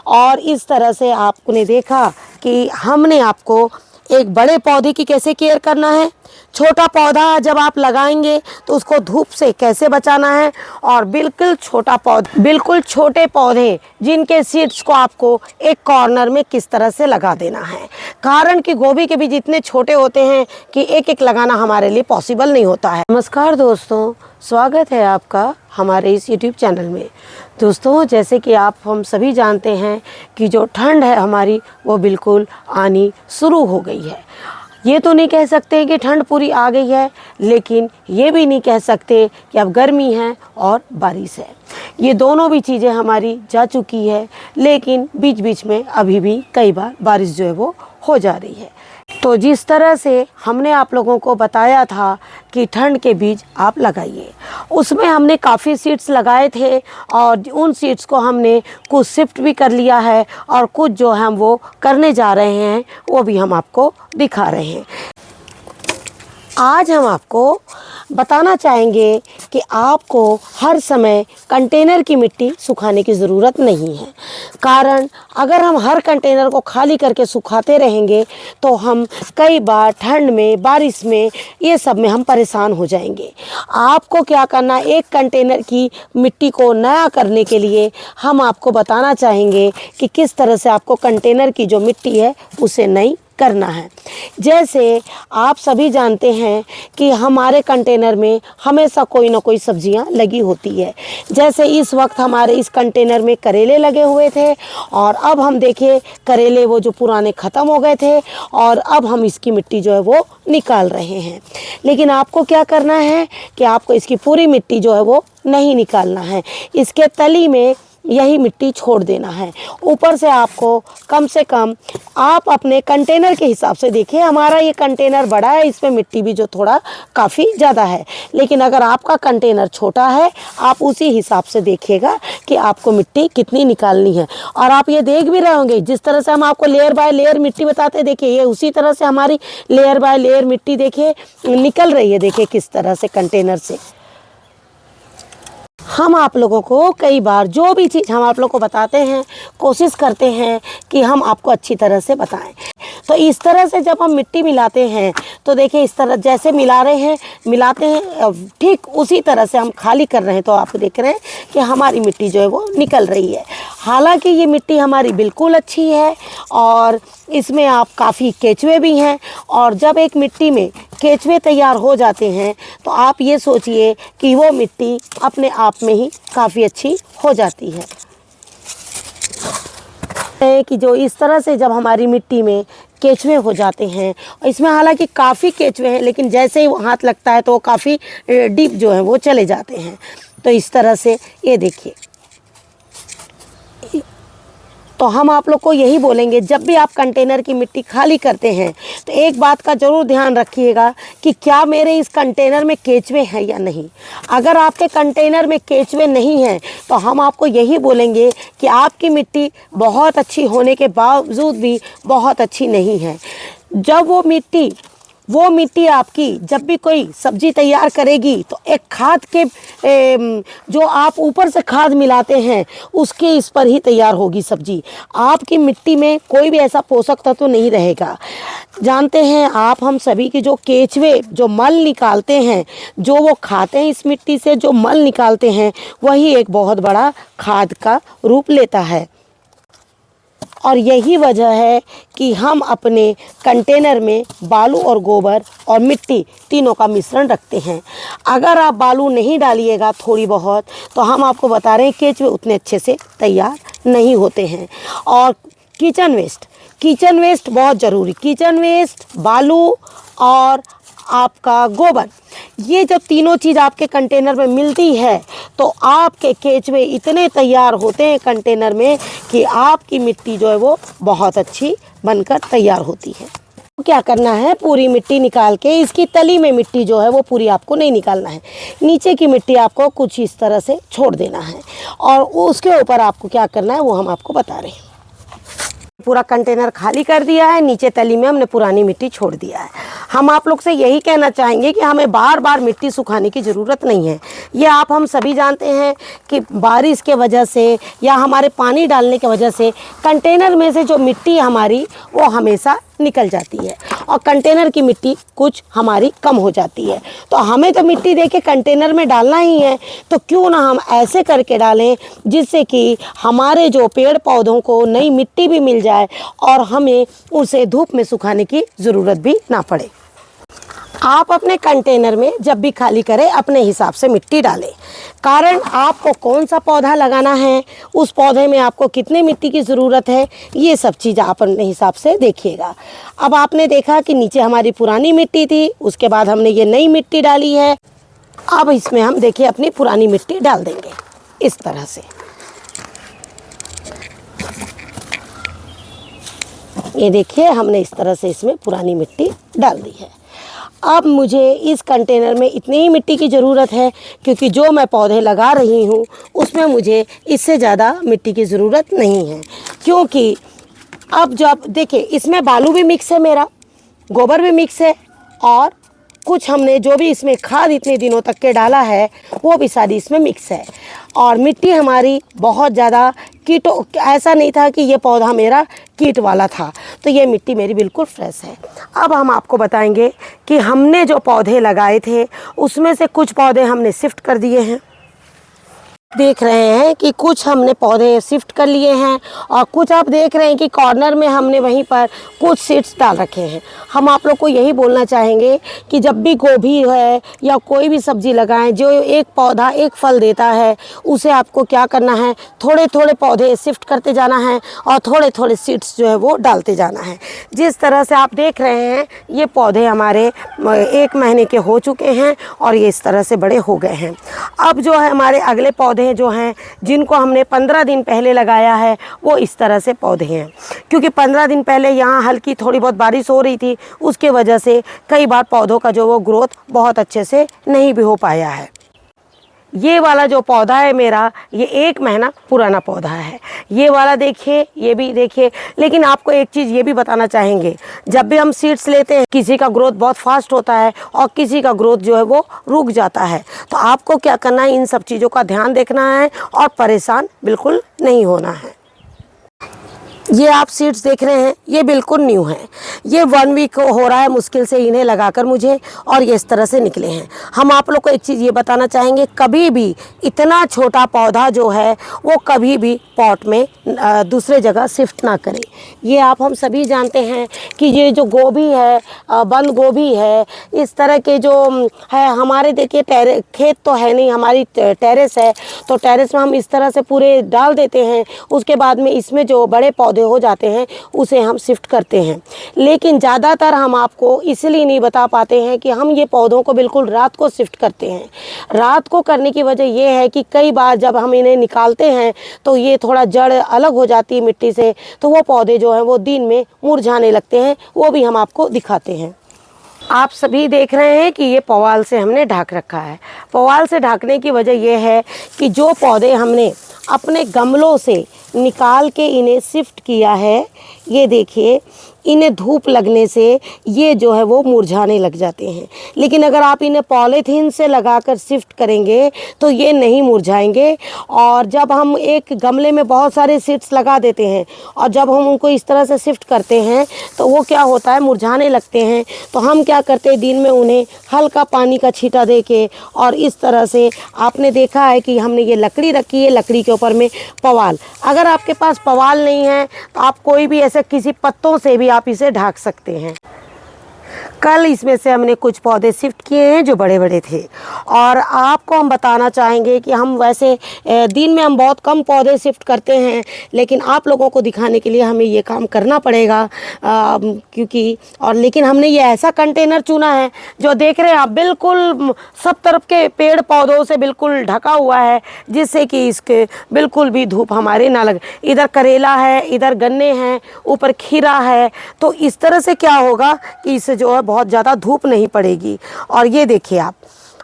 और इस तरह से आपने देखा कि हमने आपको एक बड़े पौधे की कैसे केयर करना है, छोटा पौधा जब आप लगाएंगे तो उसको धूप से कैसे बचाना है, और बिल्कुल छोटे पौधे जिनके सीड्स को आपको एक कॉर्नर में किस तरह से लगा देना है। कारण कि गोभी के बीज इतने छोटे होते हैं कि एक एक लगाना हमारे लिए पॉसिबल नहीं होता है। नमस्कार दोस्तों, स्वागत है आपका हमारे इस YouTube चैनल में। दोस्तों, जैसे कि हम सभी जानते हैं कि जो ठंड है हमारी वो बिल्कुल आनी शुरू हो गई है। ये तो नहीं कह सकते कि ठंड पूरी आ गई है, लेकिन ये भी नहीं कह सकते कि अब गर्मी है और बारिश है। ये दोनों भी चीज़ें हमारी जा चुकी है, लेकिन बीच बीच में अभी भी कई बार बारिश जो है वो हो जा रही है। तो जिस तरह से हमने आप लोगों को बताया था कि ठंड के बीज आप लगाइए, उसमें हमने काफ़ी सीड्स लगाए थे और उन सीड्स को हमने कुछ शिफ्ट भी कर लिया है और कुछ जो हम वो करने जा रहे हैं वो भी हम आपको दिखा रहे हैं। आज हम आपको बताना चाहेंगे कि आपको हर समय कंटेनर की मिट्टी सुखाने की ज़रूरत नहीं है। कारण अगर हम हर कंटेनर को खाली करके सुखाते रहेंगे तो हम कई बार ठंड में, बारिश में, ये सब में हम परेशान हो जाएंगे। आपको क्या करना, एक कंटेनर की मिट्टी को नया करने के लिए हम आपको बताना चाहेंगे कि किस तरह से आपको कंटेनर की जो मिट्टी है उसे नई करना है। जैसे आप सभी जानते हैं कि हमारे कंटेनर में हमेशा कोई ना कोई सब्जियां लगी होती है। जैसे इस वक्त हमारे इस कंटेनर में करेले लगे हुए थे और अब हम देखिए करेले वो जो पुराने ख़त्म हो गए थे और अब हम इसकी मिट्टी जो है वो निकाल रहे हैं। लेकिन आपको क्या करना है कि आपको इसकी पूरी मिट्टी जो है वो नहीं निकालना है, इसके तली में यही मिट्टी छोड़ देना है। ऊपर से आपको कम से कम आप अपने कंटेनर के हिसाब से देखिए, हमारा ये कंटेनर बड़ा है, इसमें मिट्टी भी जो थोड़ा काफ़ी ज़्यादा है, लेकिन अगर आपका कंटेनर छोटा है आप उसी हिसाब से देखिएगा कि आपको मिट्टी कितनी निकालनी है। और आप ये देख भी रहे होंगे जिस तरह से हम आपको लेयर बाय लेयर मिट्टी बताते, देखिए ये उसी तरह से हमारी लेयर बाय लेयर मिट्टी देखिए निकल रही है। देखिए किस तरह से कंटेनर से हम आप लोगों को कई बार जो भी चीज़ हम आप लोगों को बताते हैं, कोशिश करते हैं कि हम आपको अच्छी तरह से बताएं। तो इस तरह से जब हम मिट्टी मिलाते हैं तो देखिए इस तरह जैसे मिलाते हैं ठीक उसी तरह से हम खाली कर रहे हैं तो आप देख रहे हैं कि हमारी मिट्टी जो है वो निकल रही है। हालांकि ये मिट्टी हमारी बिल्कुल अच्छी है और इसमें आप काफ़ी केचुए भी हैं, और जब एक मिट्टी में केचुए तैयार हो जाते हैं तो आप ये सोचिए कि वो मिट्टी अपने आप में ही काफ़ी अच्छी हो जाती है। कि जो इस तरह से जब हमारी मिट्टी में केचुए हो जाते हैं, इसमें हालांकि काफ़ी केचुए हैं लेकिन जैसे ही हाथ लगता है तो वो काफ़ी डीप जो है वो चले जाते हैं। तो इस तरह से ये देखिए, तो हम आप लोग को यही बोलेंगे जब भी आप कंटेनर की मिट्टी खाली करते हैं तो एक बात का ज़रूर ध्यान रखिएगा कि क्या मेरे इस कंटेनर में केचुए हैं या नहीं। अगर आपके कंटेनर में केचुए नहीं हैं तो हम आपको यही बोलेंगे कि आपकी मिट्टी बहुत अच्छी होने के बावजूद भी बहुत अच्छी नहीं है। जब वो मिट्टी आपकी जब भी कोई सब्ज़ी तैयार करेगी तो एक खाद के जो आप ऊपर से खाद मिलाते हैं उसके इस पर ही तैयार होगी सब्ज़ी। आपकी मिट्टी में कोई भी ऐसा पोषक तत्व नहीं रहेगा। जानते हैं आप, हम सभी की जो केचुए जो मल निकालते हैं, जो वो खाते हैं इस मिट्टी से जो मल निकालते हैं, वही एक बहुत बड़ा खाद का रूप लेता है। और यही वजह है कि हम अपने कंटेनर में बालू और गोबर और मिट्टी तीनों का मिश्रण रखते हैं। अगर आप बालू नहीं डालिएगा थोड़ी बहुत तो हम आपको बता रहे हैं केचुए उतने अच्छे से तैयार नहीं होते हैं। और किचन वेस्ट बहुत ज़रूरी, किचन वेस्ट, बालू और आपका गोबर, ये जब तीनों चीज़ आपके कंटेनर में मिलती है तो आपके केचुए इतने तैयार होते हैं कंटेनर में कि आपकी मिट्टी जो है वो बहुत अच्छी बनकर तैयार होती है। तो क्या करना है, पूरी मिट्टी निकाल के इसकी तली में मिट्टी जो है वो पूरी आपको नहीं निकालना है, नीचे की मिट्टी आपको कुछ इस तरह से छोड़ देना है और उसके ऊपर आपको क्या करना है वो हम आपको बता रहे हैं। पूरा कंटेनर खाली कर दिया है, नीचे तली में हमने पुरानी मिट्टी छोड़ दिया है। हम आप लोग से यही कहना चाहेंगे कि हमें बार बार मिट्टी सुखाने की ज़रूरत नहीं है। ये आप हम सभी जानते हैं कि बारिश के वजह से या हमारे पानी डालने की वजह से कंटेनर में से जो मिट्टी हमारी वो हमेशा निकल जाती है और कंटेनर की मिट्टी कुछ हमारी कम हो जाती है। तो हमें तो मिट्टी देके कंटेनर में डालना ही है, तो क्यों ना हम ऐसे करके डालें जिससे कि हमारे जो पेड़ पौधों को नई मिट्टी भी मिल जाए और हमें उसे धूप में सुखाने की ज़रूरत भी ना पड़े। आप अपने कंटेनर में जब भी खाली करें अपने हिसाब से मिट्टी डालें। कारण आपको कौन सा पौधा लगाना है, उस पौधे में आपको कितनी मिट्टी की ज़रूरत है, ये सब चीज़ आप अपने हिसाब से देखिएगा। अब आपने देखा कि नीचे हमारी पुरानी मिट्टी थी, उसके बाद हमने ये नई मिट्टी डाली है। अब इसमें हम देखिए अपनी पुरानी मिट्टी डाल देंगे इस तरह से। ये देखिए हमने इस तरह से इसमें पुरानी मिट्टी डाल दी है। अब मुझे इस कंटेनर में इतनी ही मिट्टी की ज़रूरत है, क्योंकि जो मैं पौधे लगा रही हूँ उसमें मुझे इससे ज़्यादा मिट्टी की ज़रूरत नहीं है। क्योंकि अब जब देखिए इसमें बालू भी मिक्स है, मेरा गोबर भी मिक्स है और कुछ हमने जो भी इसमें खाद इतने दिनों तक के डाला है वो भी सारी इसमें मिक्स है। और मिट्टी हमारी बहुत ज़्यादा कीटों, ऐसा नहीं था कि ये पौधा मेरा कीट वाला था, तो ये मिट्टी मेरी बिल्कुल फ्रेश है। अब हम आपको बताएंगे कि हमने जो पौधे लगाए थे उसमें से कुछ पौधे हमने शिफ्ट कर दिए हैं। देख रहे हैं कि कुछ हमने पौधे शिफ्ट कर लिए हैं और कुछ आप देख रहे हैं कि कॉर्नर में हमने वहीं पर कुछ सीड्स डाल रखे हैं। हम आप लोग को यही बोलना चाहेंगे कि जब भी गोभी है या कोई भी सब्ज़ी लगाएं, जो एक पौधा एक फल देता है उसे आपको क्या करना है, थोड़े थोड़े पौधे शिफ्ट करते जाना है और थोड़े थोड़े सीड्स जो है वो डालते जाना है। जिस तरह से आप देख रहे हैं ये पौधे हमारे 1 महीने के हो चुके हैं और ये इस तरह से बड़े हो गए हैं। अब जो है हमारे अगले पौधे जो हैं जिनको हमने 15 दिन पहले लगाया है वो इस तरह से पौधे हैं। क्योंकि 15 दिन पहले यहाँ हल्की थोड़ी बहुत बारिश हो रही थी, उसके वजह से कई बार पौधों का जो वो ग्रोथ बहुत अच्छे से नहीं भी हो पाया है। ये वाला जो पौधा है मेरा, ये 1 महीना पुराना पौधा है। ये वाला देखिए, ये भी देखिए। लेकिन आपको एक चीज़ ये भी बताना चाहेंगे, जब भी हम सीड्स लेते हैं किसी का ग्रोथ बहुत फास्ट होता है और किसी का ग्रोथ जो है वो रुक जाता है। तो आपको क्या करना है, इन सब चीज़ों का ध्यान देखना है और परेशान बिल्कुल नहीं होना है। ये आप सीड्स देख रहे हैं, ये बिल्कुल न्यू हैं। ये 1 वीक हो रहा है मुश्किल से इन्हें लगाकर मुझे, और ये इस तरह से निकले हैं। हम आप लोग को एक चीज़ ये बताना चाहेंगे, कभी भी इतना छोटा पौधा जो है वो कभी भी पॉट में दूसरे जगह शिफ्ट ना करें। ये आप हम सभी जानते हैं कि ये जो गोभी है, बंद गोभी है, इस तरह के जो है हमारे, देखिए खेत तो है नहीं, हमारी टेरेस है, तो टेरेस में हम इस तरह से पूरे डाल देते हैं। उसके बाद में इसमें जो बड़े पौधे हो जाते हैं उसे हम शिफ्ट करते हैं। लेकिन ज़्यादातर हम आपको इसलिए नहीं बता पाते हैं कि हम ये पौधों को बिल्कुल रात को शिफ्ट करते हैं। रात को करने की वजह ये है कि कई बार जब हम इन्हें निकालते हैं तो ये थोड़ा जड़ अलग हो जाती है मिट्टी से, तो वो पौधे जो हैं वो दिन में मुरझाने लगते हैं। वो भी हम आपको दिखाते हैं। आप सभी देख रहे हैं कि ये पुआल से हमने ढक रखा है। पुआल से ढकने की वजह यह है कि जो पौधे हमने अपने गमलों से निकाल के इन्हें शिफ्ट किया है, ये देखिए, इन्हें धूप लगने से ये जो है वो मुरझाने लग जाते हैं। लेकिन अगर आप इन्हें पॉलीथीन से लगाकर शिफ्ट करेंगे तो ये नहीं मुरझाएंगे। और जब हम एक गमले में बहुत सारे सीड्स लगा देते हैं और जब हम उनको इस तरह से शिफ्ट करते हैं तो वो क्या होता है, मुरझाने लगते हैं। तो हम क्या करते हैं, दिन में उन्हें हल्का पानी का छींटा दे के, और इस तरह से आपने देखा है कि हमने ये लकड़ी रखी है, लकड़ी के ऊपर में पुआल। अगर आपके पास पुआल नहीं है तो आप कोई भी ऐसे किसी पत्तों से भी आप इसे ढक सकते हैं। कल इसमें से हमने कुछ पौधे शिफ्ट किए हैं जो बड़े बड़े थे, और आपको हम बताना चाहेंगे कि हम वैसे दिन में हम बहुत कम पौधे शिफ्ट करते हैं, लेकिन आप लोगों को दिखाने के लिए हमें ये काम करना पड़ेगा। क्योंकि लेकिन हमने ये ऐसा कंटेनर चुना है जो देख रहे हैं आप, बिल्कुल सब तरफ के पेड़ पौधों से बिल्कुल ढका हुआ है, जिससे कि इसके बिल्कुल भी धूप हमारे ना लगे। इधर करेला है, इधर गन्ने हैं, ऊपर खीरा है, तो इस तरह से क्या होगा कि इससे जो है बहुत ज़्यादा धूप नहीं पड़ेगी। और ये देखिए आप,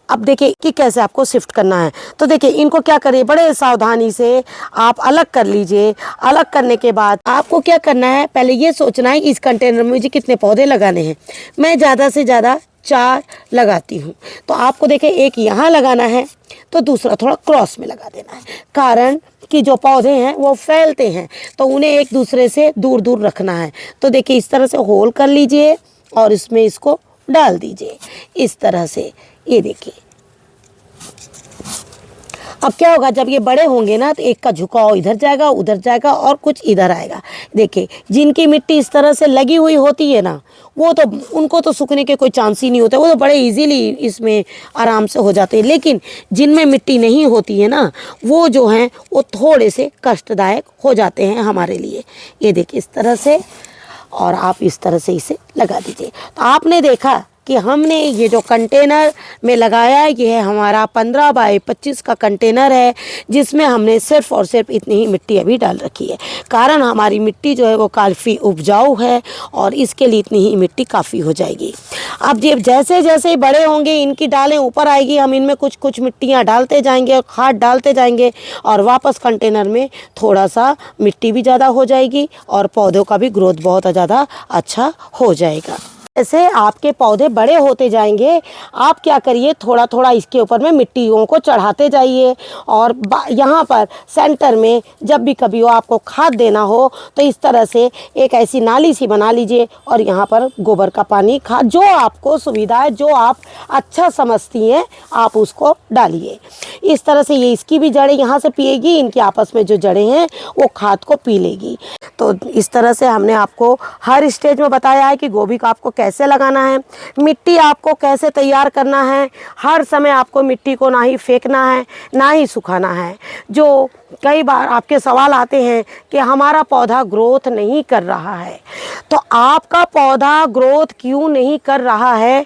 अब देखिए कि कैसे आपको शिफ्ट करना है। तो देखिए इनको क्या करिए, बड़े सावधानी से आप अलग कर लीजिए। अलग करने के बाद आपको क्या करना है, पहले ये सोचना है कि इस कंटेनर में मुझे कितने पौधे लगाने हैं। मैं ज़्यादा से ज़्यादा 4 लगाती हूँ। तो आपको देखिए एक यहाँ लगाना है तो दूसरा थोड़ा क्रॉस में लगा देना है, कारण कि जो पौधे हैं वो फैलते हैं तो उन्हें एक दूसरे से दूर दूर रखना है। तो देखिए इस तरह से होल कर लीजिए और इसमें इसको डाल दीजिए इस तरह से। ये देखिए अब क्या होगा, जब ये बड़े होंगे ना तो एक का झुकाव इधर जाएगा, उधर जाएगा और कुछ इधर आएगा। देखिए जिनकी मिट्टी इस तरह से लगी हुई होती है ना, वो तो उनको तो सूखने के कोई चांस ही नहीं होते, वो तो बड़े इजीली इसमें आराम से हो जाते हैं। लेकिन जिनमें मिट्टी नहीं होती है ना, वो जो हैं वो थोड़े से कष्टदायक हो जाते हैं हमारे लिए। ये देखिए इस तरह से, और आप इस तरह से इसे लगा दीजिए। तो आपने देखा कि हमने ये जो कंटेनर में लगाया है, ये है हमारा 15 बाय 25 का कंटेनर है, जिसमें हमने सिर्फ और सिर्फ इतनी ही मिट्टी अभी डाल रखी है। कारण हमारी मिट्टी जो है वो काफ़ी उपजाऊ है और इसके लिए इतनी ही मिट्टी काफ़ी हो जाएगी। अब जब जैसे जैसे बड़े होंगे इनकी डालें ऊपर आएगी, हम इनमें कुछ कुछ मिट्टियाँ डालते जाएंगे और खाद डालते जाएंगे और वापस कंटेनर में थोड़ा सा मिट्टी भी ज़्यादा हो जाएगी और पौधों का भी ग्रोथ बहुत ज़्यादा अच्छा हो जाएगा। जैसे आपके पौधे बड़े होते जाएंगे, आप क्या करिए, थोड़ा थोड़ा इसके ऊपर में मिट्टियों को चढ़ाते जाइए और यहाँ पर सेंटर में जब भी कभी हो आपको खाद देना हो तो इस तरह से एक ऐसी नाली सी बना लीजिए और यहाँ पर गोबर का पानी, खाद, जो आपको सुविधा है, जो आप अच्छा समझती हैं आप उसको डालिए। इस तरह से ये इसकी भी जड़ें यहाँ से पिएगी, इनकी आपस में जो जड़ें हैं वो खाद को पी लेगी। तो इस तरह से हमने आपको हर स्टेज में बताया है कि गोभी को आपको कैसे लगाना है, मिट्टी आपको कैसे तैयार करना है। हर समय आपको मिट्टी को ना ही फेंकना है ना ही सुखाना है। जो कई बार आपके सवाल आते हैं कि हमारा पौधा ग्रोथ नहीं कर रहा है, तो आपका पौधा ग्रोथ क्यों नहीं कर रहा है,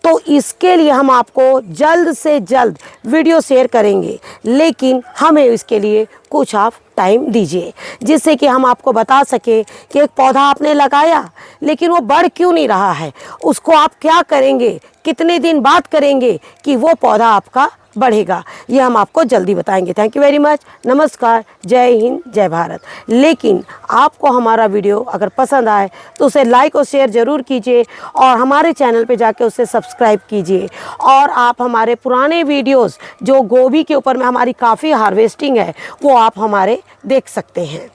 तो इसके लिए हम आपको जल्द से जल्द वीडियो शेयर करेंगे। लेकिन हमें इसके लिए कुछ आप टाइम दीजिए, जिससे कि हम आपको बता सके कि एक पौधा आपने लगाया लेकिन वो बढ़ क्यों नहीं रहा है, उसको आप क्या करेंगे, कितने दिन बाद करेंगे कि वो पौधा आपका बढ़ेगा, ये हम आपको जल्दी बताएंगे। Thank you very much. नमस्कार, जय हिंद, जय भारत। लेकिन आपको हमारा वीडियो अगर पसंद आए तो उसे लाइक और शेयर ज़रूर कीजिए और हमारे चैनल पे जाके उसे सब्सक्राइब कीजिए। और आप हमारे पुराने वीडियोस जो गोभी के ऊपर में हमारी काफ़ी हार्वेस्टिंग है वो आप हमारे देख सकते हैं।